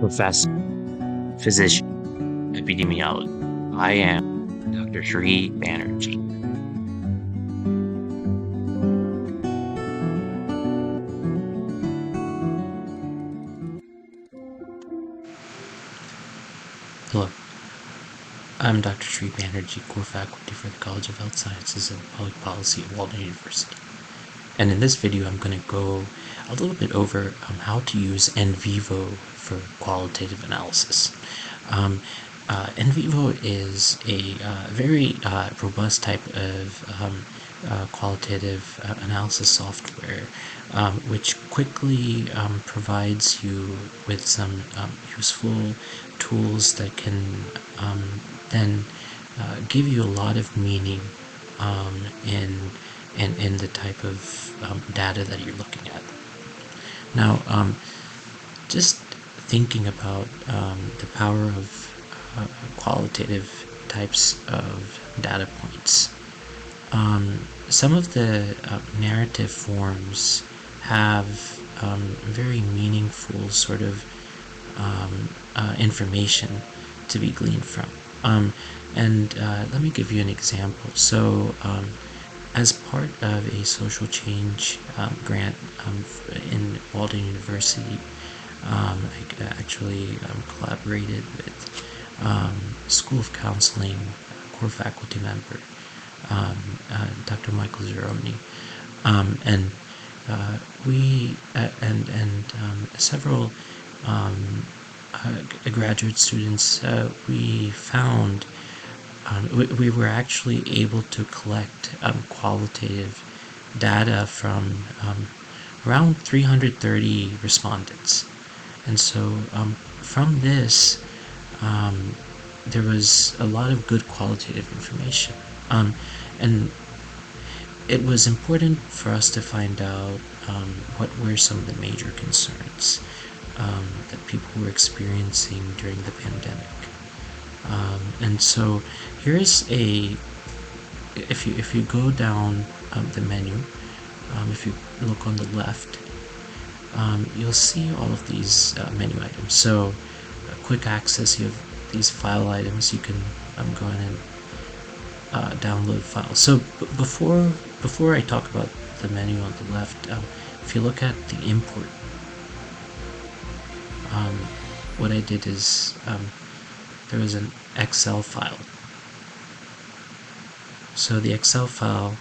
professor, physician, epidemiologist. I am Dr. Sri Banerjee. Hello, I'm Dr. Sri Banerjee, core faculty for the College of Health Sciences and Public Policy at Walden University. And in this video, I'm going to go a little bit over how to use in vivo for qualitative analysis. In vivo is a very robust type of qualitative analysis software, which quickly provides you with some useful tools that can then give you a lot of meaning in the type of data that you're looking at. Now, just thinking about the power of qualitative types of data points. Some of the narrative forms have very meaningful sort of information to be gleaned from. Let me give you an example. So, as part of a social change grant in Walden University, I actually collaborated with School of Counseling core faculty member, Dr. Michael Zeroni, and we and several graduate students. We found we were actually able to collect qualitative data from around 330 respondents. And so from this, there was a lot of good qualitative information. And it was important for us to find out what were some of the major concerns that people were experiencing during the pandemic. And so here's if you go down the menu, if you look on the left, you'll see all of these menu items. So quick access, you have these file items. You can go in and download files. So before I talk about the menu on the left, if you look at the import, what I did is there was an Excel file. So the Excel file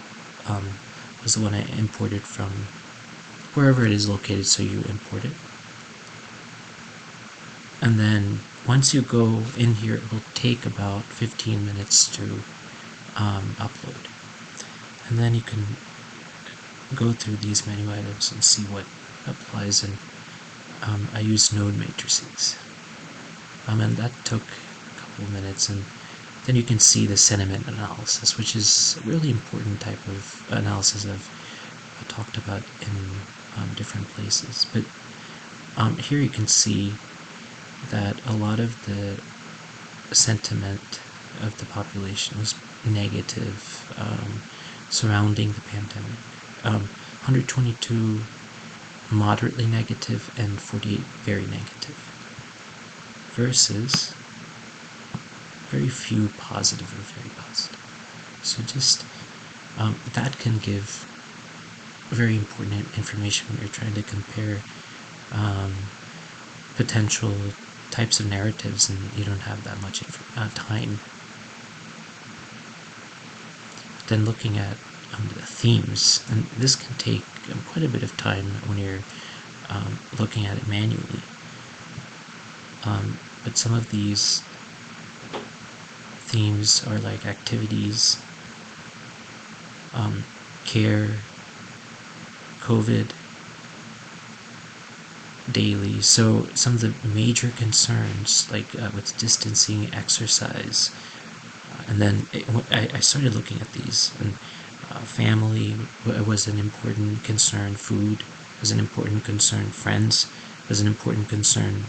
was the one I imported from wherever it is located, so you import it. And then once you go in here, it will take about 15 minutes to upload. And then you can go through these menu items and see what applies. And I use node matrices. And that took a couple of minutes. And then you can see the sentiment analysis, which is a really important type of analysis I've talked about in different places. But here you can see that a lot of the sentiment of the population was negative surrounding the pandemic. 122 moderately negative and 48 very negative, versus very few positive or very positive. So just that can give very important information when you're trying to compare potential types of narratives and you don't have that much time. Then looking at the themes, and this can take quite a bit of time when you're looking at it manually. But some of these themes are like activities, care, COVID, daily. So some of the major concerns, like with distancing, exercise, and then I started looking at these, and family was an important concern, food was an important concern, friends was an important concern,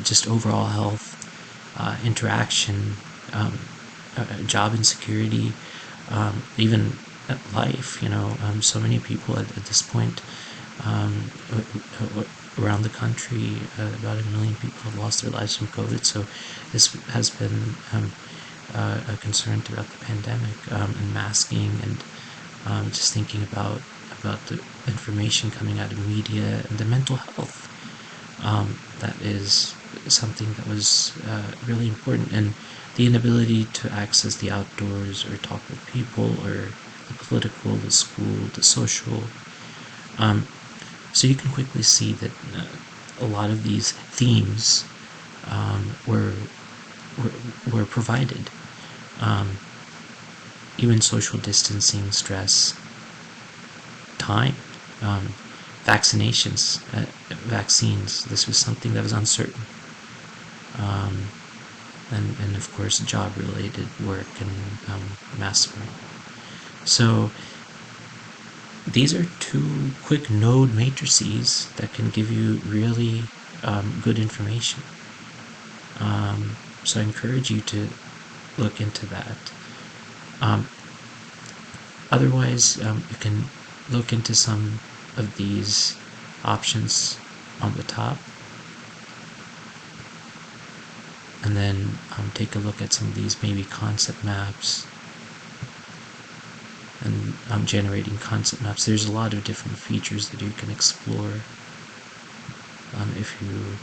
just overall health, interaction, job insecurity, even life. So many people at this point around the country, about 1 million people have lost their lives from COVID. So this has been a concern throughout the pandemic, and masking, and just thinking about the information coming out of media and the mental health. That is something that was really important, and the inability to access the outdoors or talk with people, or the political, the school, the social. Um, so you can quickly see that a lot of these themes were, were provided. Um, Even social distancing, stress, time, um, vaccinations, vaccines. This was something that was uncertain. Um, and of course, job related work and mastering. So these are two quick node matrices that can give you really good information. So I encourage you to look into that. Um, Otherwise, you can look into some of these options on the top, and then take a look at some of these maybe concept maps, and generating concept maps. There's a lot of different features that you can explore if you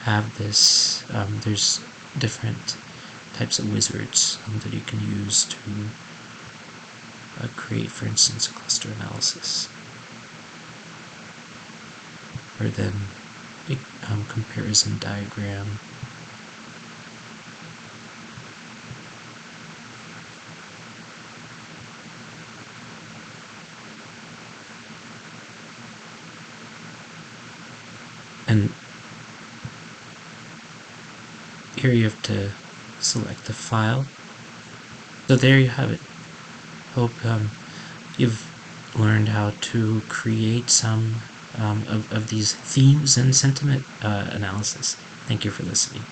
have this. There's different types of wizards that you can use to create, for instance, a cluster analysis, or then a comparison diagram. And here you have to select the file. So there you have it. Hope you've learned how to create some of these themes and sentiment analysis. Thank you for listening.